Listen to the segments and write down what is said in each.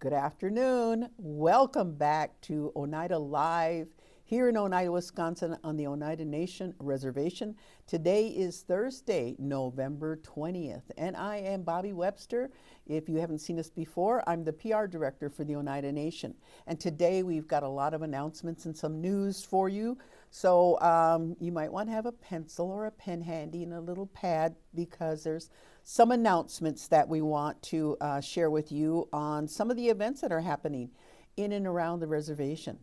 Good afternoon. Welcome back to Oneida Live here in Oneida, Wisconsin on the Oneida Nation Reservation. Today is Thursday, November 20th, and I am Bobbi Webster. If you haven't seen us before, I'm the PR director for the Oneida Nation. And today we've got a lot of announcements and some news for you. So you might want to have a pencil or a pen handy and a little pad because there's some announcements that we want to share with you on some of the events that are happening in and around the reservation.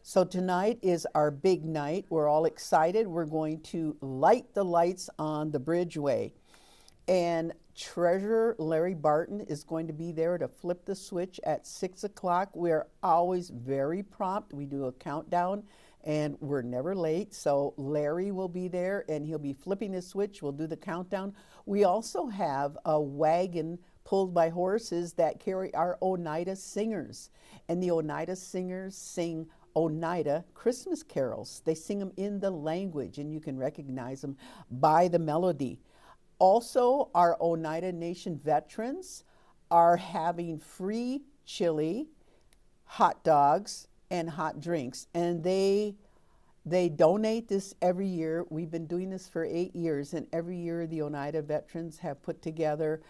So tonight is our big night. We're all excited. We're going to light the lights on the Bridgeway. And Treasurer Larry Barton is going to be there to flip the switch at 6 o'clock. We're always very prompt. We do a countdown and we're never late. So Larry will be there and he'll be flipping the switch. We'll do the countdown. We also have a wagon pulled by horses that carry our Oneida singers. And the Oneida singers sing Oneida Christmas carols. They sing them in the language and you can recognize them by the melody. Also, our Oneida Nation veterans are having free chili, hot dogs, and hot drinks. And they donate this every year. We've been doing this for 8 years, and every year the Oneida veterans have put together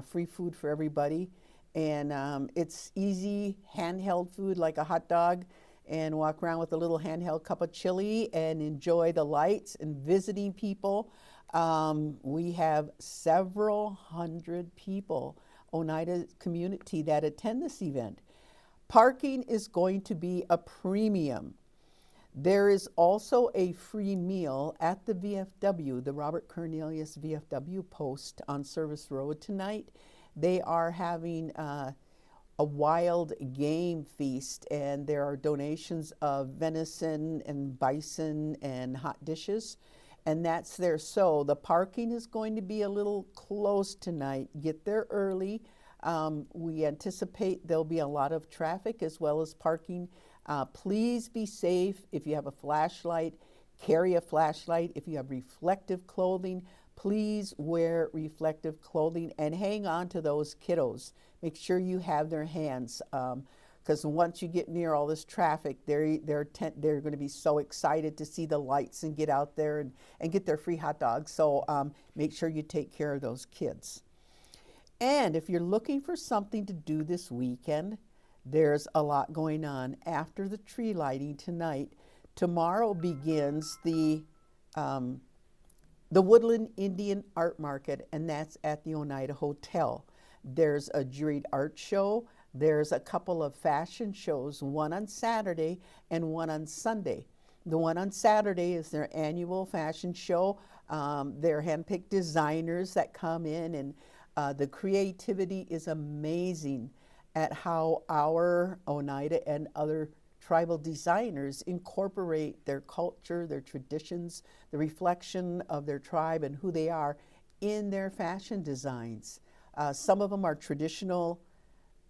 free food for everybody. And it's easy handheld food like a hot dog, and walk around with a little handheld cup of chili and enjoy the lights and visiting people. We have several hundred people, Oneida community, that attend this event. Parking is going to be a premium. There is also a free meal at the VFW, the Robert Cornelius VFW post on Service Road tonight. They are having a wild game feast, and there are donations of venison and bison and hot dishes, and that's there. So the parking is going to be a little close tonight. Get there early. We anticipate there'll be a lot of traffic as well as parking. Please be safe. If you have a flashlight, carry a flashlight. If you have reflective clothing, please wear reflective clothing and hang on to those kiddos. Make sure you have their hands, because once you get near all this traffic, they're going to be so excited to see the lights and get out there and get their free hot dogs. So make sure you take care of those kids. And if you're looking for something to do this weekend, there's a lot going on. After the tree lighting tonight, tomorrow begins the Woodland Indian Art Market, and that's at the Oneida Hotel. There's a juried art show. There's a couple of fashion shows, one on Saturday and one on Sunday. The one on Saturday is their annual fashion show. They're handpicked designers that come in, and the creativity is amazing at how our Oneida and other tribal designers incorporate their culture, their traditions, the reflection of their tribe and who they are in their fashion designs. Some of them are traditional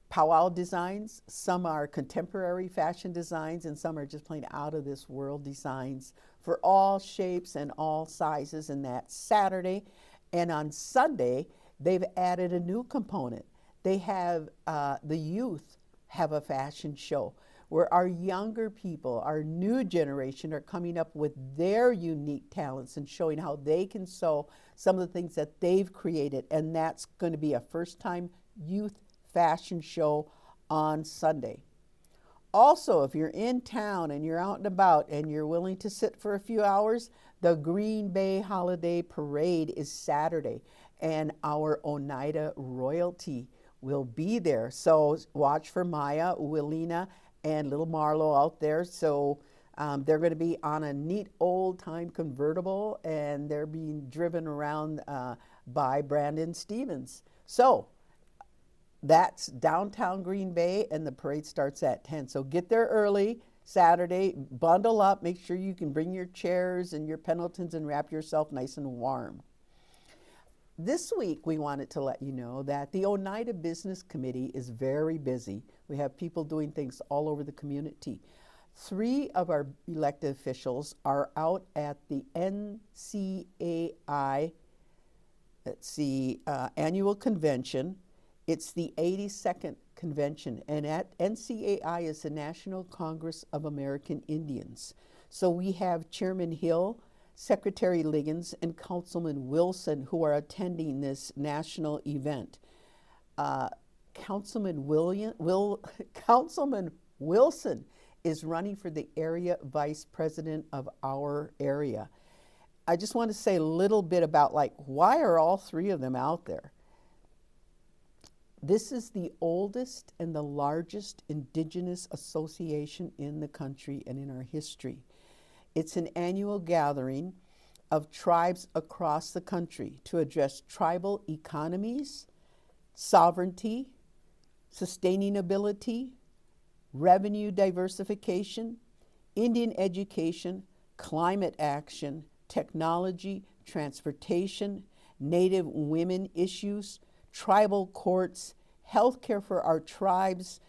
powwow designs, some are contemporary fashion designs, and some are just plain out of this world designs for all shapes and all sizes, and that's Saturday. And on Sunday, they've added a new component. They have, the youth have a fashion show where our younger people, our new generation, are coming up with their unique talents and showing how they can sew some of the things that they've created. And that's going to be a first-time youth fashion show on Sunday. Also, if you're in town and you're out and about and you're willing to sit for a few hours, the Green Bay Holiday Parade is Saturday, and our Oneida royalty will be there. So watch for Maya, Willina, and little Marlo out there. So they're going to be on a neat old-time convertible, and they're being driven around by Brandon Stevens. So that's downtown Green Bay, and the parade starts at 10. So get there early Saturday, bundle up, make sure you can bring your chairs and your Pendletons and wrap yourself nice and warm. This week, we wanted to let you know that the Oneida Business Committee is very busy. We have people doing things all over the community. 3 of our elected officials are out at the NCAI, annual convention. It's the 82nd convention. And at NCAI is the National Congress of American Indians. So we have Chairman Hill, Secretary Liggins, and Councilman Wilson who are attending this national event. Councilman Wilson is running for the area vice president of our area. I just want to say a little bit about why are all three of them out there? This is the oldest and the largest indigenous association in the country and in our history. It's an annual gathering of tribes across the country to address tribal economies, sovereignty, sustainability, revenue diversification, Indian education, climate action, technology, transportation, Native women issues, tribal courts, healthcare for our tribes,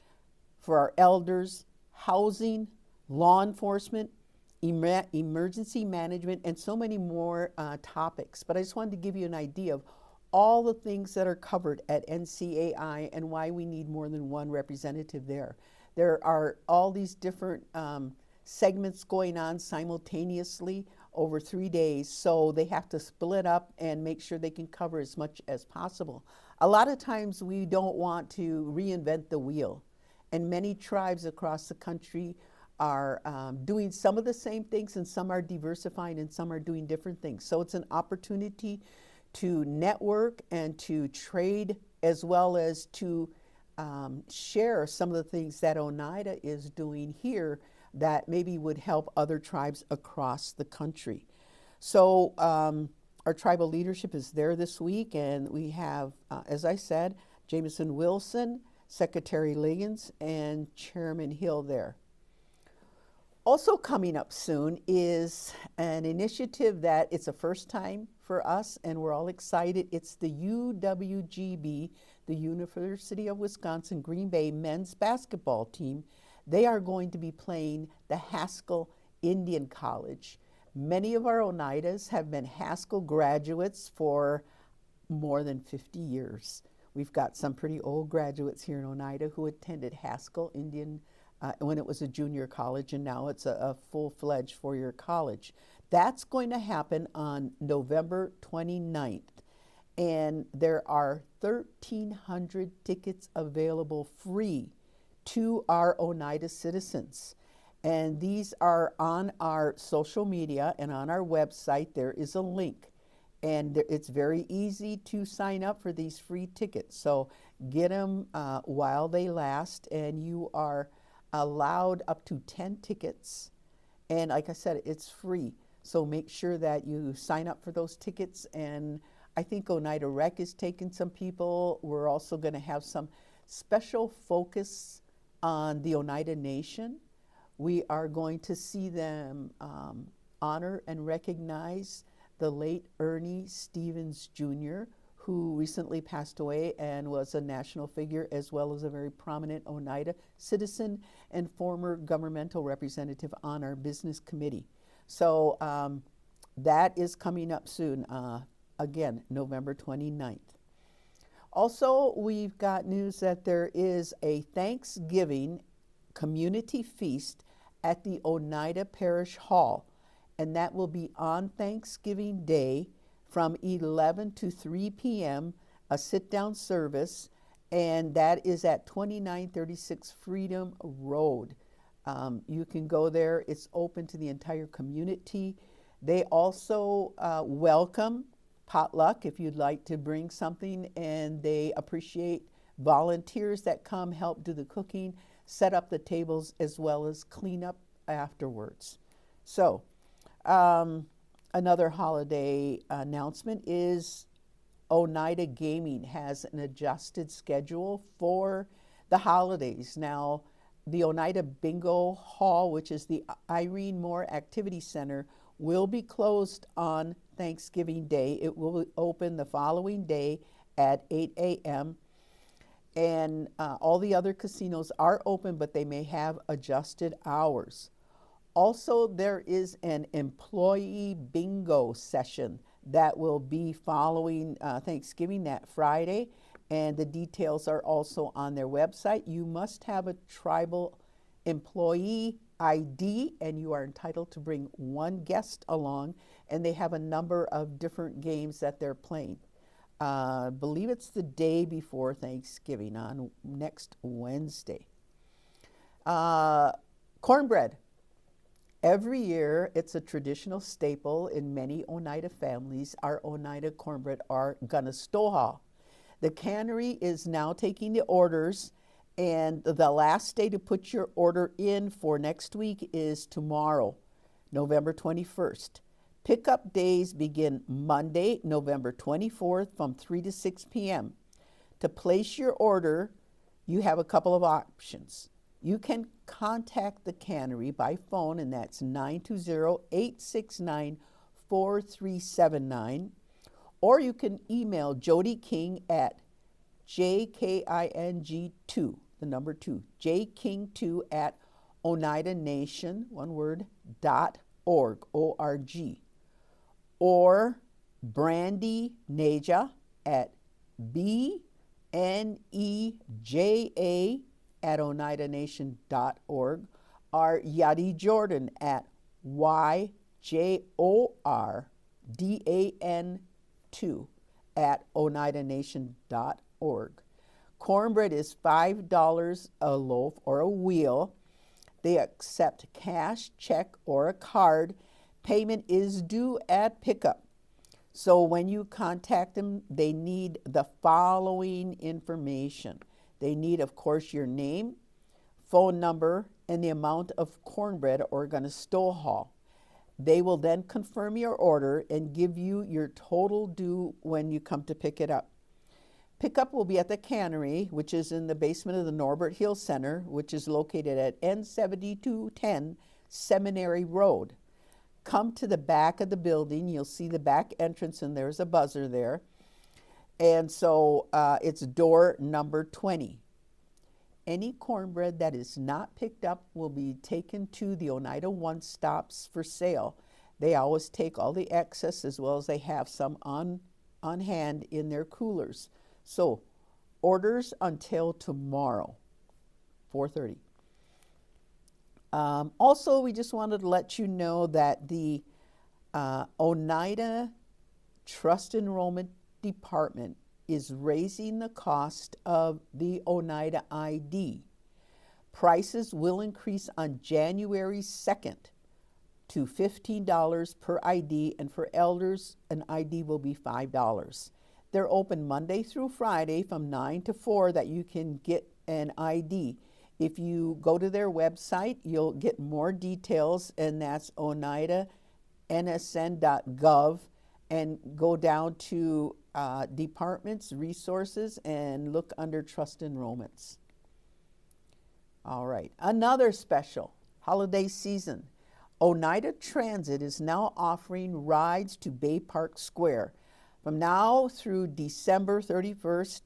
for our elders, housing, law enforcement, emergency management, and so many more topics. But I just wanted to give you an idea of all the things that are covered at NCAI and why we need more than one representative there. There are all these different segments going on simultaneously over 3 days, so they have to split up and make sure they can cover as much as possible. A lot of times we don't want to reinvent the wheel, and many tribes across the country are doing some of the same things, and some are diversifying and some are doing different things. So it's an opportunity to network and to trade, as well as to share some of the things that Oneida is doing here that maybe would help other tribes across the country. So our tribal leadership is there this week, and we have, as I said, Jameson Wilson, Secretary Liggins, and Chairman Hill there. Also coming up soon is an initiative that it's a first time for us, and we're all excited. It's the UWGB, the University of Wisconsin Green Bay men's basketball team. They are going to be playing the Haskell Indian College. Many of our Oneidas have been Haskell graduates for more than 50 years. We've got some pretty old graduates here in Oneida who attended Haskell Indian when it was a junior college, and now it's a full-fledged four-year college. That's going to happen on November 29th, and there are 1,300 tickets available free to our Oneida citizens. And these are on our social media and on our website. There is a link, and it's very easy to sign up for these free tickets. So get them while they last, and you are allowed up to 10 tickets. And like I said, it's free. So make sure that you sign up for those tickets. And I think Oneida Rec is taking some people. We're also going to have some special focus on the Oneida Nation. We are going to see them honor and recognize the late Ernie Stevens Jr., who recently passed away and was a national figure, as well as a very prominent Oneida citizen and former governmental representative on our business committee. So that is coming up soon, again, November 29th. Also, we've got news that there is a Thanksgiving community feast at the Oneida Parish Hall, and that will be on Thanksgiving Day from 11 to 3 p.m., a sit-down service, and that is at 2936 Freedom Road. You can go there. It's open to the entire community. They also welcome potluck if you'd like to bring something, and they appreciate volunteers that come help do the cooking, set up the tables, as well as clean up afterwards. So another holiday announcement is Oneida Gaming has an adjusted schedule for the holidays. Now, the Oneida Bingo Hall, which is the Irene Moore Activity Center, will be closed on Thanksgiving Day. It will open the following day at 8 a.m. And all the other casinos are open, but they may have adjusted hours. Also, there is an employee bingo session that will be following Thanksgiving that Friday, and the details are also on their website. You must have a tribal employee ID, and you are entitled to bring one guest along, and they have a number of different games that they're playing. I believe it's the day before Thanksgiving on next Wednesday. Cornbread. Every year, it's a traditional staple in many Oneida families. Our Oneida cornbread are ganastoha. The cannery is now taking the orders, and the last day to put your order in for next week is tomorrow, November 21st. Pickup days begin Monday, November 24th from 3 to 6 p.m. To place your order, you have a couple of options. You can contact the cannery by phone, and that's 920-869-4379. Or you can email Jody King at jking2, the number 2, jking2 at oneidanation, one word, .org, O-R-G. Or Brandy Neja at BNEJA at oneidanation.org, or Yadi Jordan at YJORDAN2 at oneidanation.org. Cornbread is $5 a loaf or a wheel. They accept cash, check, or a card. Payment is due at pickup. So when you contact them, they need the following information. They need, of course, your name, phone number, and the amount of cornbread or ganastoha. They will then confirm your order and give you your total due when you come to pick it up. Pickup will be at the cannery, which is in the basement of the Norbert Hill Center, which is located at N7210 Seminary Road. Come to the back of the building. You'll see the back entrance, and there's a buzzer there. And so it's door number 20. Any cornbread that is not picked up will be taken to the Oneida One Stops for sale. They always take all the excess, as well as they have some on hand in their coolers. So orders until tomorrow, 4:30. Also, we just wanted to let you know that the Oneida Trust Enrollment Department is raising the cost of the Oneida ID. Prices will increase on January 2nd to $15 per ID, and for elders, an ID will be $5. They're open Monday through Friday from 9 to 4 that you can get an ID. If you go to their website, you'll get more details, and that's oneidansn.gov, and go down to departments, resources, and look under trust enrollments. All right, another special holiday season. Oneida Transit is now offering rides to Bay Park Square from now through December 31st.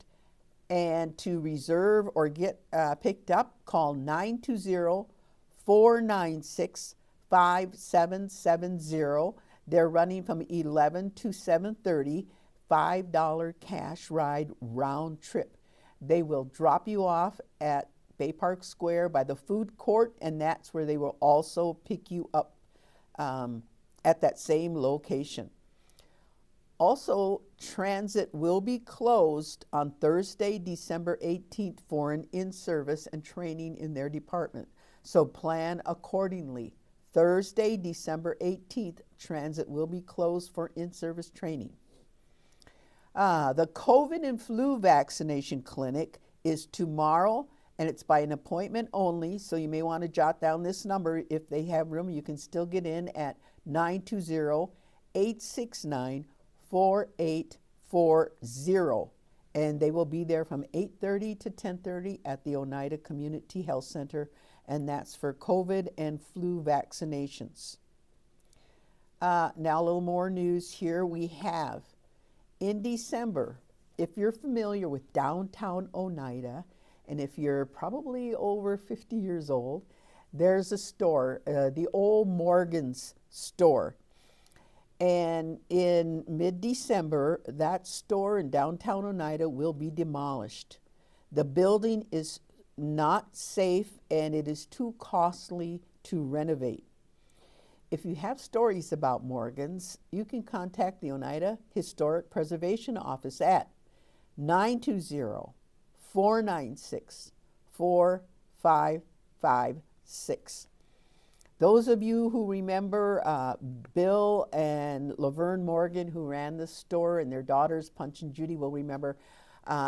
And to reserve or get picked up, call 920-496-5770. They're running from 11 to 7:30, $5 cash ride round trip. They will drop you off at Bay Park Square by the food court, and that's where they will also pick you up at that same location. Also, transit will be closed on Thursday, December 18th for an in-service and training in their department. So plan accordingly. Thursday, December 18th, transit will be closed for in-service training. The COVID and flu vaccination clinic is tomorrow, and it's by an appointment only, so you may want to jot down this number. If they have room, you can still get in at 920-869-4840, and they will be there from 8:30 to 10:30 at the Oneida Community Health Center, and that's for COVID and flu vaccinations. Now a little more news here. We have in December, if you're familiar with downtown Oneida, and if you're probably over 50 years old, there's a store, the old Morgan's store. And in mid-December, that store in downtown Oneida will be demolished. The building is not safe and it is too costly to renovate. If you have stories about Morgan's, you can contact the Oneida Historic Preservation Office at 920-496-4556. Those of you who remember Bill and Laverne Morgan, who ran the store, and their daughters, Punch and Judy, will remember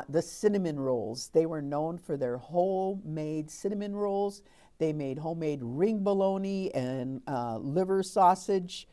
the cinnamon rolls. They were known for their homemade cinnamon rolls. They made homemade ring bologna and liver sausage.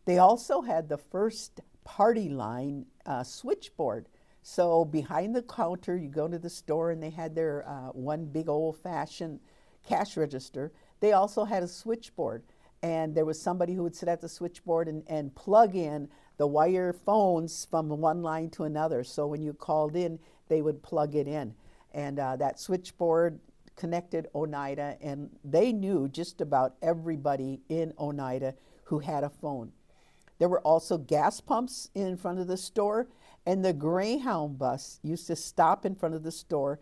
They also had the first party line switchboard. So behind the counter, you go to the store and they had their one big old-fashioned cash register. They also had a switchboard, and there was somebody who would sit at the switchboard and plug in the wire phones from one line to another. So when you called in, they would plug it in. And that switchboard connected Oneida, and they knew just about everybody in Oneida who had a phone. There were also gas pumps in front of the store, and the Greyhound bus used to stop in front of the store,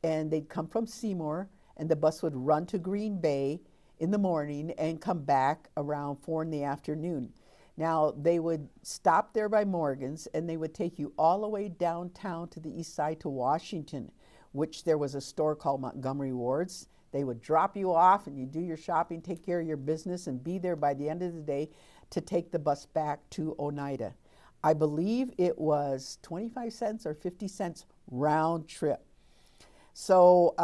and they'd come from Seymour, and the bus would run to Green Bay in the morning and come back around 4 in the afternoon. Now, they would stop there by Morgan's, and they would take you all the way downtown to the east side to Washington, which there was a store called Montgomery Ward's. They would drop you off, and you do your shopping, take care of your business, and be there by the end of the day to take the bus back to Oneida. I believe it was 25 cents or 50 cents round trip. So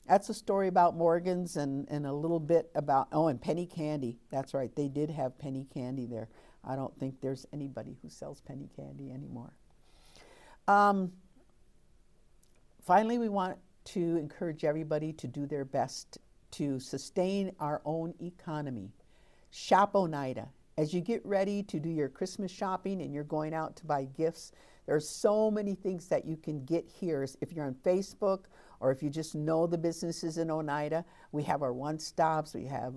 that's a story about Morgan's and a little bit about, oh, and penny candy. That's right, they did have penny candy there. I don't think there's anybody who sells penny candy anymore. Finally, we want to encourage everybody to do their best to sustain our own economy. Shop Oneida. As you get ready to do your Christmas shopping and you're going out to buy gifts, there's so many things that you can get here. If you're on Facebook or if you just know the businesses in Oneida, we have our one-stops, we have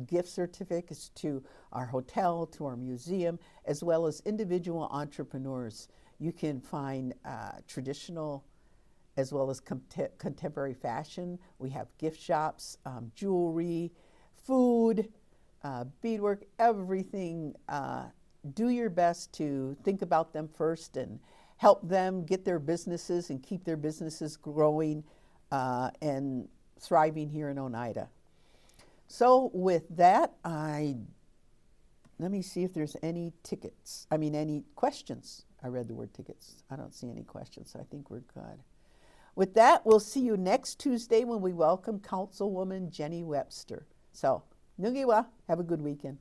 gift certificates to our hotel, to our museum, as well as individual entrepreneurs. You can find traditional as well as contemporary fashion. We have gift shops, jewelry, food, beadwork, everything. Do your best to think about them first and help them get their businesses and keep their businesses growing and thriving here in Oneida. So with that, let me see if there's any any questions. I read the word tickets. I don't see any questions, so I think we're good. With that, we'll see you next Tuesday when we welcome Councilwoman Jenny Webster. So, nungiwa, have a good weekend.